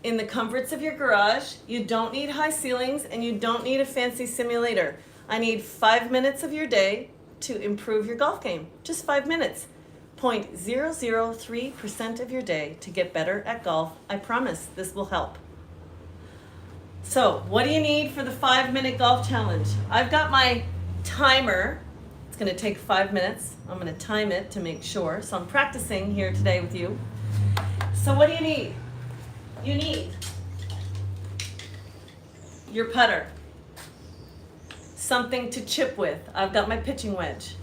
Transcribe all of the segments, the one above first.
in the comforts of your garage. You don't need high ceilings and you don't need a fancy simulator. I need 5 minutes of your day to improve your golf game. Just 5 minutes. 0.003% of your day to get better at golf. I promise this will help. So, what do you need for the 5-minute golf challenge? I've got my timer. It's going to take 5 minutes. I'm going to time it to make sure. So, I'm practicing here today with you. So, what do you need? You need your putter, something to chip with. I've got my pitching wedge,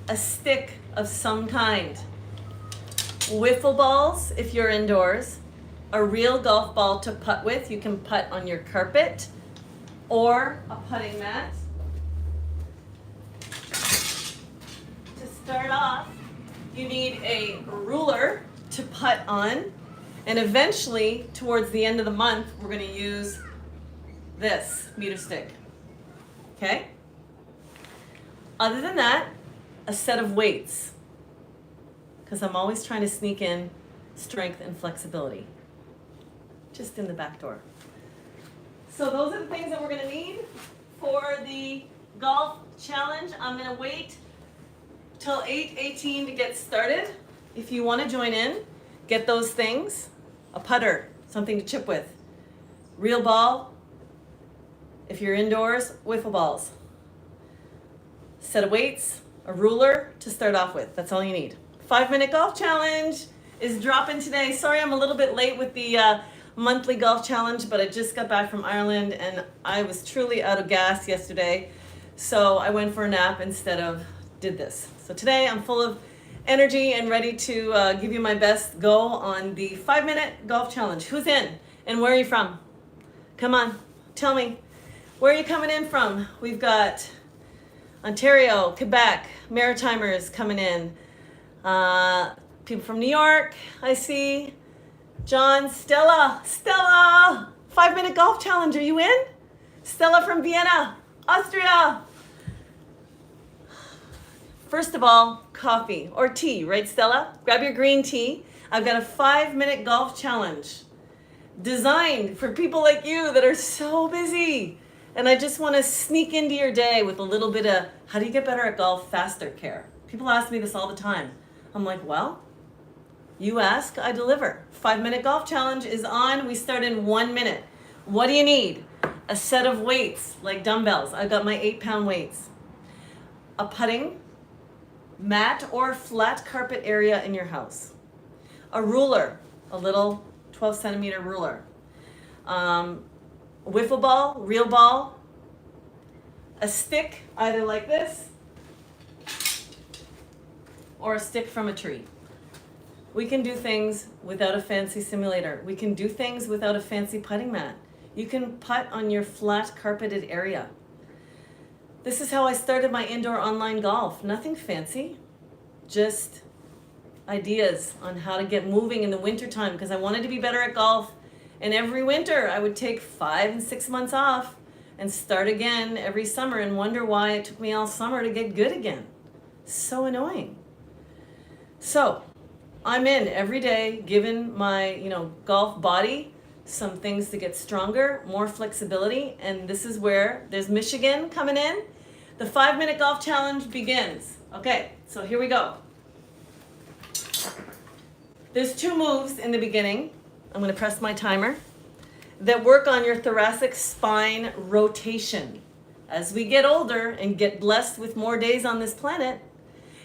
a stick of some kind, wiffle balls if you're indoors, a real golf ball to putt with. You can putt on your carpet or a putting mat. To start off, you need a ruler to putt on, and eventually, towards the end of the month, we're going to use this meter stick. Okay? Other than that, a set of weights, because I'm always trying to sneak in strength and flexibility, just in the back door. So those are the things that we're going to need for the golf challenge. I'm going to wait till 8:18 to get started. If you want to join in, get those things: a putter, something to chip with, real ball, if you're indoors, wiffle balls, set of weights, a ruler to start off with. That's all you need. 5-minute golf challenge is dropping today. Sorry I'm a little bit late with the monthly golf challenge, but I just got back from Ireland and I was truly out of gas yesterday. So I went for a nap instead of did this. So today I'm full of energy and ready to give you my best go on the 5-minute golf challenge. Who's in and where are you from? Come on, tell me. Where are you coming in from? We've got Ontario, Quebec, Maritimers coming in. People from New York, I see. John, Stella, 5-minute golf challenge, are you in? Stella from Vienna, Austria. First of all, coffee or tea, right, Stella? Grab your green tea. I've got a 5-minute golf challenge designed for people like you that are so busy. And I just want to sneak into your day with a little bit of how do you get better at golf faster care. People ask me this all the time. I'm like, well, you ask, I deliver. 5-minute golf challenge is on. We start in 1 minute. What do you need? A set of weights, like dumbbells. I've got my 8-pound weights. A putting mat or flat carpet area in your house. A ruler, a little 12-centimeter ruler. A wiffle ball, real ball, a stick, either like this, or a stick from a tree. We can do things without a fancy simulator. We can do things without a fancy putting mat. You can putt on your flat carpeted area. This is how I started my indoor online golf. Nothing fancy, just ideas on how to get moving in the wintertime because I wanted to be better at golf. And every winter I would take 5 and 6 months off and start again every summer and wonder why it took me all summer to get good again. So annoying. So I'm in every day, giving my, golf body some things to get stronger, more flexibility. And this is where there's Michigan coming in. The 5-minute golf challenge begins. Okay, so here we go. There's 2 moves in the beginning. I'm going to press my timer, that work on your thoracic spine rotation. As we get older and get blessed with more days on this planet,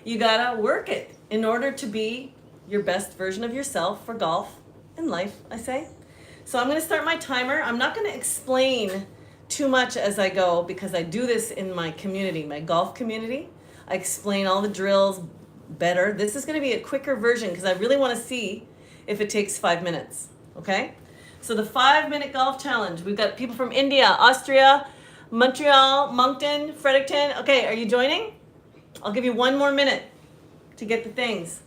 you got to work it in order to be your best version of yourself for golf and life, I say. So I'm going to start my timer. I'm not going to explain too much as I go because I do this in my community, my golf community. I explain all the drills better. This is going to be a quicker version because I really want to see if it takes 5 minutes. Okay, so the 5-minute golf challenge. We've got people from India, Austria, Montreal, Moncton, Fredericton. Okay, are you joining? I'll give you 1 more minute to get the things.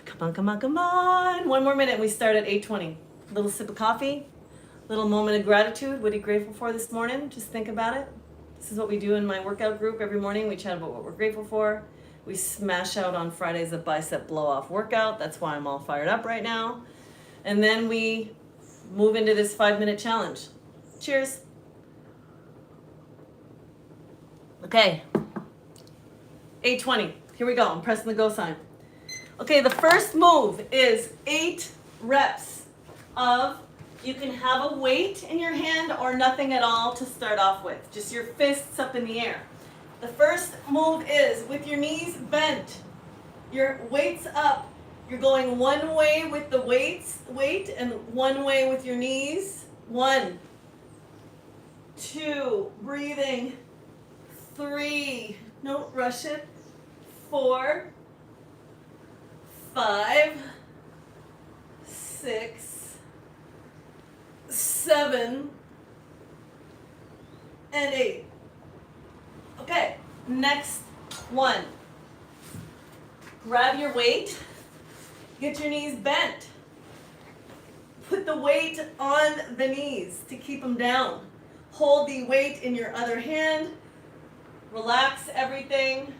Come on. 1 more minute. We start at 8:20. Little sip of coffee, little moment of gratitude. What are you grateful for this morning? Just think about it. This is what we do in my workout group every morning. We chat about what we're grateful for. We smash out on Fridays a bicep blow-off workout. That's why I'm all fired up right now. And then we move into this 5-minute challenge. Cheers. Okay. 8:20. Here we go. I'm pressing the go sign. Okay, the first move is 8 reps of, you can have a weight in your hand or nothing at all to start off with. Just your fists up in the air. The first move is with your knees bent, your weights up. You're going one way with the weight and one way with your knees. 1, 2, breathing. 3, don't rush it. 4, 5, 6, 7, and 8. Okay, next one. Grab your weight, get your knees bent. Put the weight on the knees to keep them down. Hold the weight in your other hand. Relax everything.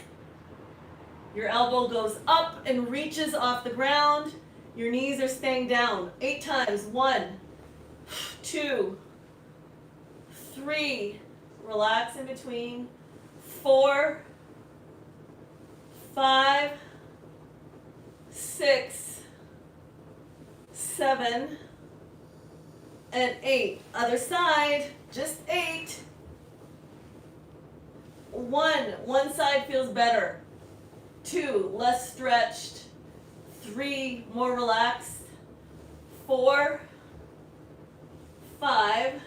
Your elbow goes up and reaches off the ground. Your knees are staying down. 8 times. 1, 2, 3. Relax in between. 4, 5, 6, 7, and 8. Other side, just 8. 1 side feels better. 2, less stretched. 3, more relaxed. 4, 5,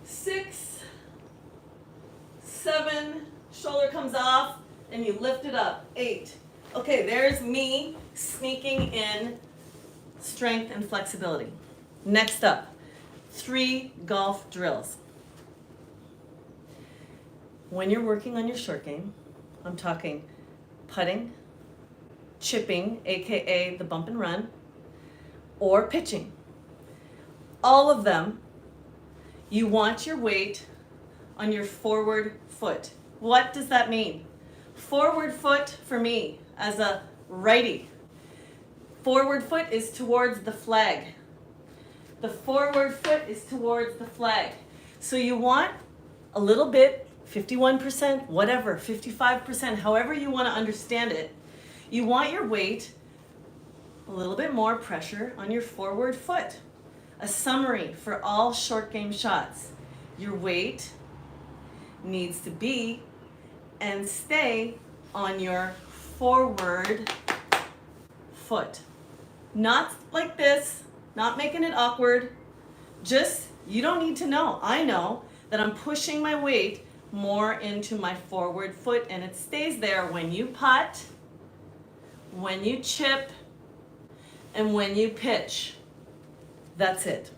6, 7, shoulder comes off, and you lift it up. 8. Okay, there's me sneaking in strength and flexibility. Next up, 3 golf drills. When you're working on your short game, I'm talking putting, chipping, aka the bump and run, or pitching. All of them, you want your weight on your forward foot. What does that mean? Forward foot for me as a righty. Forward foot is towards the flag. The forward foot is towards the flag. So you want a little bit, 51%, whatever, 55%, however you want to understand it. You want your weight, a little bit more pressure on your forward foot. A summary for all short game shots. Your weight needs to be and stay on your forward foot. Not like this, not making it awkward. Just, you don't need to know. I know that I'm pushing my weight more into my forward foot, and it stays there when you putt, when you chip, and when you pitch. That's it.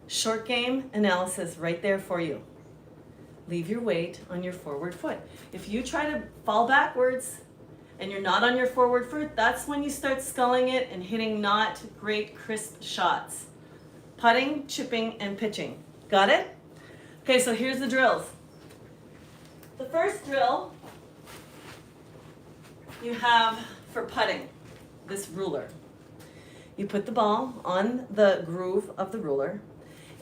Short game analysis right there for you. Leave your weight on your forward foot. If you try to fall backwards and you're not on your forward foot, that's when you start sculling it and hitting not great crisp shots. Putting, chipping, and pitching. Got it? Okay, so here's the drills. The first drill you have for putting, this ruler. You put the ball on the groove of the ruler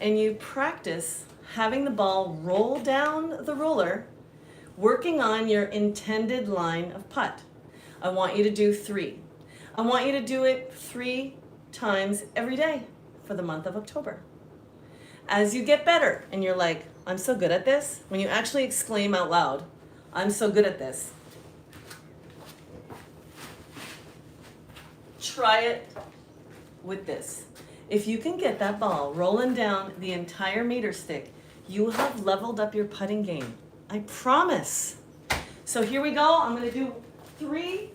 and you practice having the ball roll down the ruler, working on your intended line of putt. I want you to do 3. I want you to do it 3 times every day for the month of October. As you get better and you're like, I'm so good at this, when you actually exclaim out loud, I'm so good at this. Try it with this. If you can get that ball rolling down the entire meter stick, you will have leveled up your putting game. I promise. So here we go. I'm going to do 3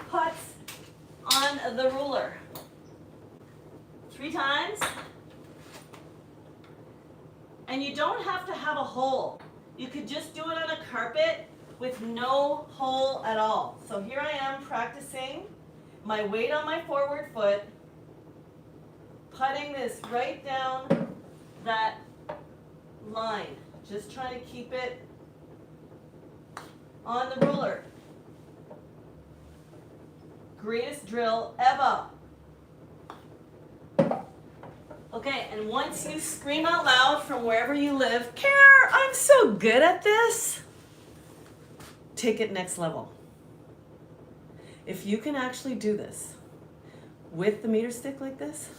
putts on the ruler. 3 times. And you don't have to have a hole. You could just do it on a carpet with no hole at all. So here I am practicing my weight on my forward foot, putting this right down that line. Just trying to keep it on the ruler. Greatest drill ever. Okay, and once you scream out loud from wherever you live, Care, I'm so good at this, take it next level. If you can actually do this with the meter stick like this,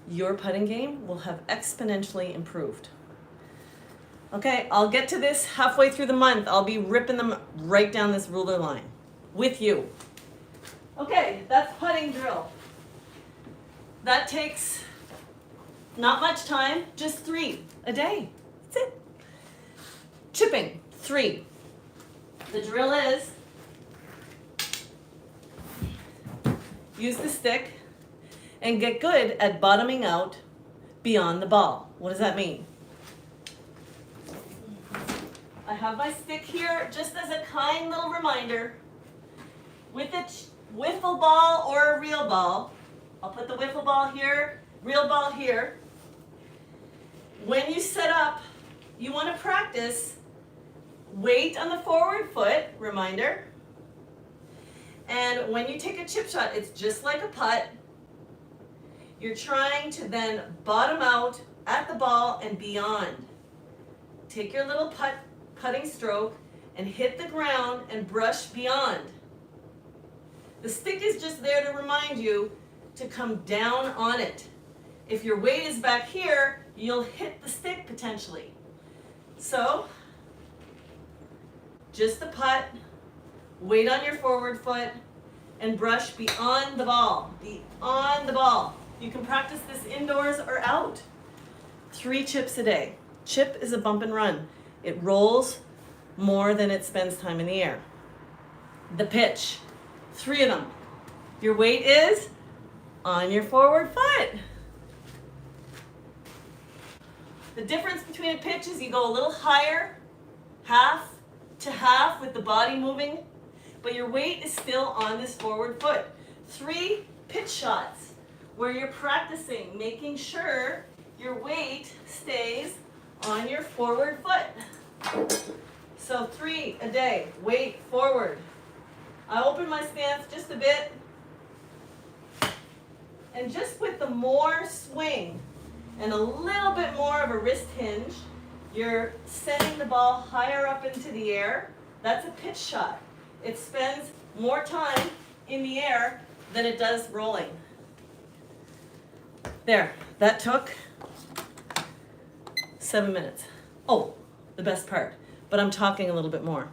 your putting game will have exponentially improved. Okay, I'll get to this halfway through the month. I'll be ripping them right down this ruler line with you. Okay, that's putting drill. That takes not much time, just 3 a day. That's it. Chipping, 3. The drill is use the stick and get good at bottoming out beyond the ball. What does that mean? I have my stick here just as a kind little reminder. With a wiffle ball or a real ball, I'll put the wiffle ball here, real ball here. When you set up, you want to practice weight on the forward foot, reminder. And when you take a chip shot, it's just like a putt. You're trying to then bottom out at the ball and beyond. Take your little putting stroke and hit the ground and brush beyond. The stick is just there to remind you to come down on it. If your weight is back here, you'll hit the stick potentially. So, just the putt, weight on your forward foot, and brush beyond the ball. Beyond the ball. You can practice this indoors or out. 3 chips a day. Chip is a bump and run. It rolls more than it spends time in the air. The pitch, 3 of them. Your weight is on your forward foot. The difference between a pitch is you go a little higher, half to half with the body moving, but your weight is still on this forward foot. 3 pitch shots where you're practicing, making sure your weight stays on your forward foot. So 3 a day, weight forward. I open my stance just a bit. And just with the more swing and a little bit more of a wrist hinge, you're sending the ball higher up into the air. That's a pitch shot. It spends more time in the air than it does rolling. There, that took 7 minutes. Oh, the best part, but I'm talking a little bit more.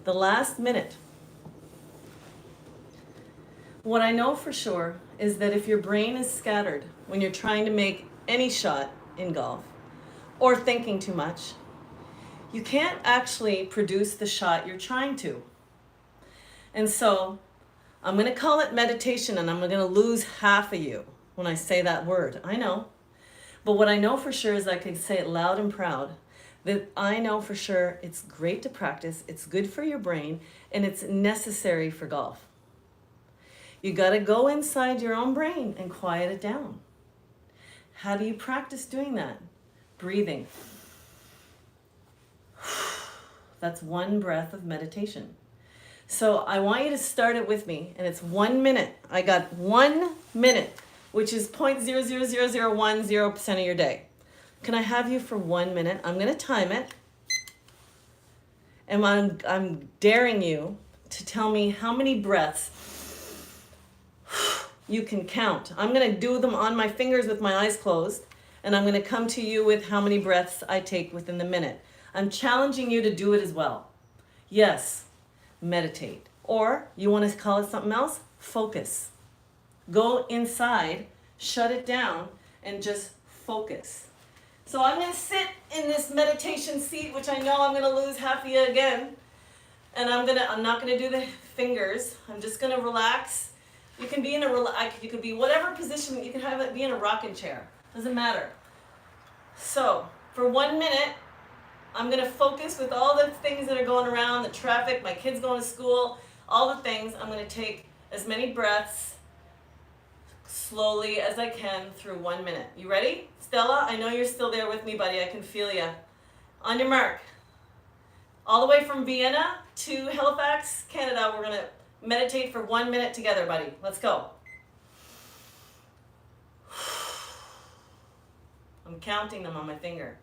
The last minute. What I know for sure is that if your brain is scattered when you're trying to make any shot in golf or thinking too much, you can't actually produce the shot you're trying to. And so I'm going to call it meditation, and I'm going to lose half of you when I say that word. I know. But what I know for sure is I can say it loud and proud that I know for sure it's great to practice, it's good for your brain, and it's necessary for golf. You got to go inside your own brain and quiet it down. How do you practice doing that? Breathing. That's 1 breath of meditation. So I want you to start it with me, and it's 1 minute. I got 1 minute, which is 0.00010% of your day. Can I have you for 1 minute? I'm going to time it, and I'm daring you to tell me how many breaths you can count. I'm going to do them on my fingers with my eyes closed, and I'm going to come to you with how many breaths I take within the minute. I'm challenging you to do it as well. Yes, meditate. Or you want to call it something else? Focus. Go inside, shut it down, and just focus. So I'm going to sit in this meditation seat, which I know I'm going to lose half of you again. And I'm not going to do the fingers. I'm just going to relax. You can be in you could be whatever position, you can have it be in a rocking chair. Doesn't matter. So, for 1 minute, I'm going to focus with all the things that are going around, the traffic, my kids going to school, all the things. I'm going to take as many breaths slowly as I can through 1 minute. You ready? Stella, I know you're still there with me, buddy. I can feel you. On your mark. All the way from Vienna to Halifax, Canada, we're going to meditate for 1 minute together, buddy. Let's go. I'm counting them on my finger.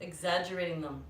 Exaggerating them.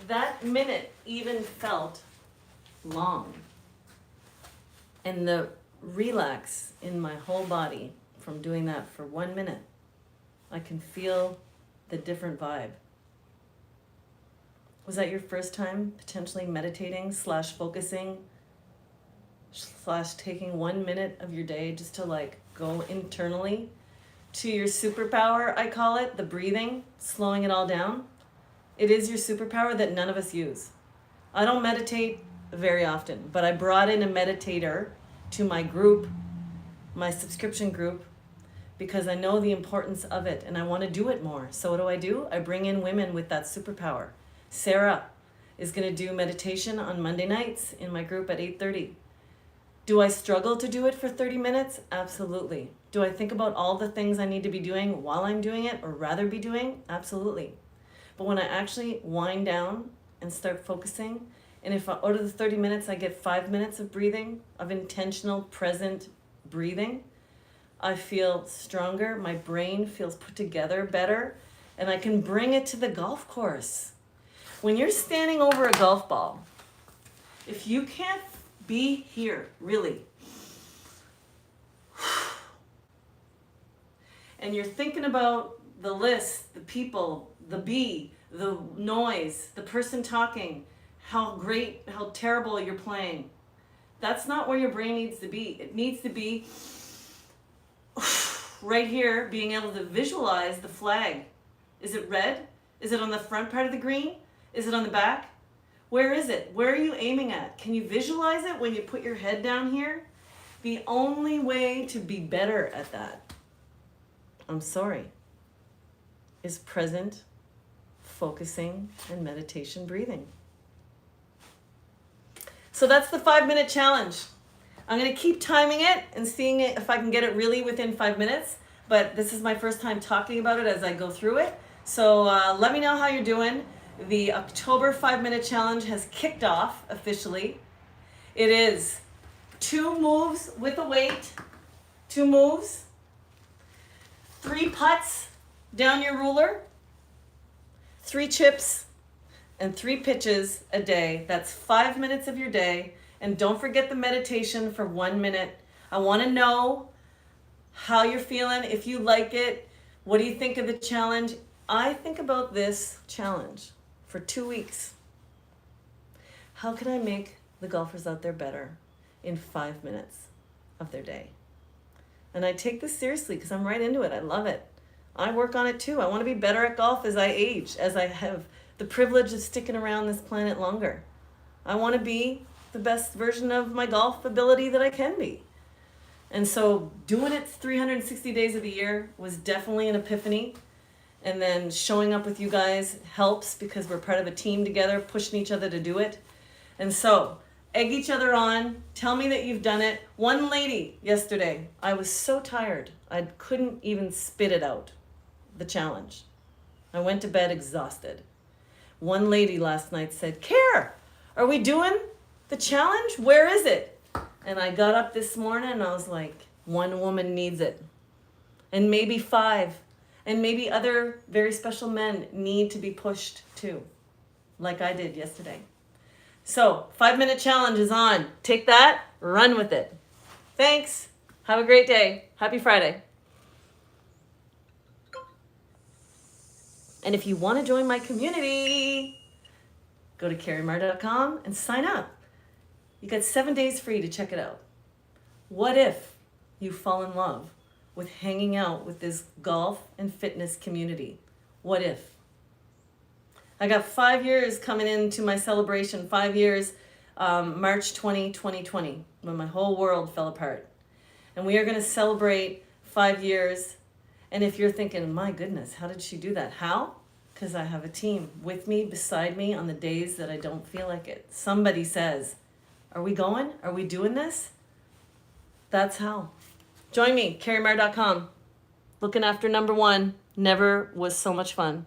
That minute even felt long. And the relax in my whole body from doing that for 1 minute, I can feel the different vibe. Was that your first time potentially meditating / focusing / taking 1 minute of your day just to like go internally to your superpower, I call it, the breathing, slowing it all down? It is your superpower that none of us use. I don't meditate very often, but I brought in a meditator to my group, my subscription group, because I know the importance of it and I want to do it more. So what do? I bring in women with that superpower. Sarah is going to do meditation on Monday nights in my group at 8:30. Do I struggle to do it for 30 minutes? Absolutely. Do I think about all the things I need to be doing while I'm doing it or rather be doing? Absolutely. But when I actually wind down and start focusing, and if out of the 30 minutes I get 5 minutes of breathing, of intentional present breathing, I feel stronger, my brain feels put together better, and I can bring it to the golf course. When you're standing over a golf ball, if you can't be here, really, and you're thinking about the list, the people, the bee, the noise, the person talking, how great, how terrible you're playing. That's not where your brain needs to be. It needs to be right here, being able to visualize the flag. Is it red? Is it on the front part of the green? Is it on the back? Where is it? Where are you aiming at? Can you visualize it when you put your head down here? The only way to be better at that, I'm sorry, is present, focusing, and meditation breathing. So that's the 5-minute challenge. I'm going to keep timing it and seeing if I can get it really within 5 minutes. But this is my first time talking about it as I go through it. So let me know how you're doing. The October 5-minute challenge has kicked off officially. It is 2 moves with a weight, 2 moves, 3 putts down your ruler, 3 chips, and 3 pitches a day. That's 5 minutes of your day. And don't forget the meditation for 1 minute. I want to know how you're feeling, if you like it. What do you think of the challenge? I think about this challenge for 2 weeks. How can I make the golfers out there better in 5 minutes of their day? And I take this seriously because I'm right into it. I love it. I work on it too. I want to be better at golf as I age, as I have the privilege of sticking around this planet longer. I want to be the best version of my golf ability that I can be. And so doing it 360 days of the year was definitely an epiphany. And then showing up with you guys helps because we're part of a team together, pushing each other to do it. And so egg each other on. Tell me that you've done it. One lady yesterday, I was so tired, I couldn't even spit it out, the challenge. I went to bed exhausted. One lady last night said, "Care, are we doing the challenge? Where is it?" And I got up this morning and I was like, one woman needs it. And maybe 5. And maybe other very special men need to be pushed too, like I did yesterday. So 5-minute challenge is on. Take that, run with it. Thanks. Have a great day. Happy Friday. And if you want to join my community, Go to carriemar.com and sign up. You got 7 days free to check it out. What if you fall in love with hanging out with this golf and fitness community? What if? I got 5 years coming into my celebration, 5 years, March 2020, when my whole world fell apart. And we are going to celebrate 5 years. And if you're thinking, my goodness, how did she do that? How? Because I have a team with me, beside me on the days that I don't feel like it. Somebody says, are we going? Are we doing this? That's how. Join me, carriemar.com. Looking after number one never was so much fun.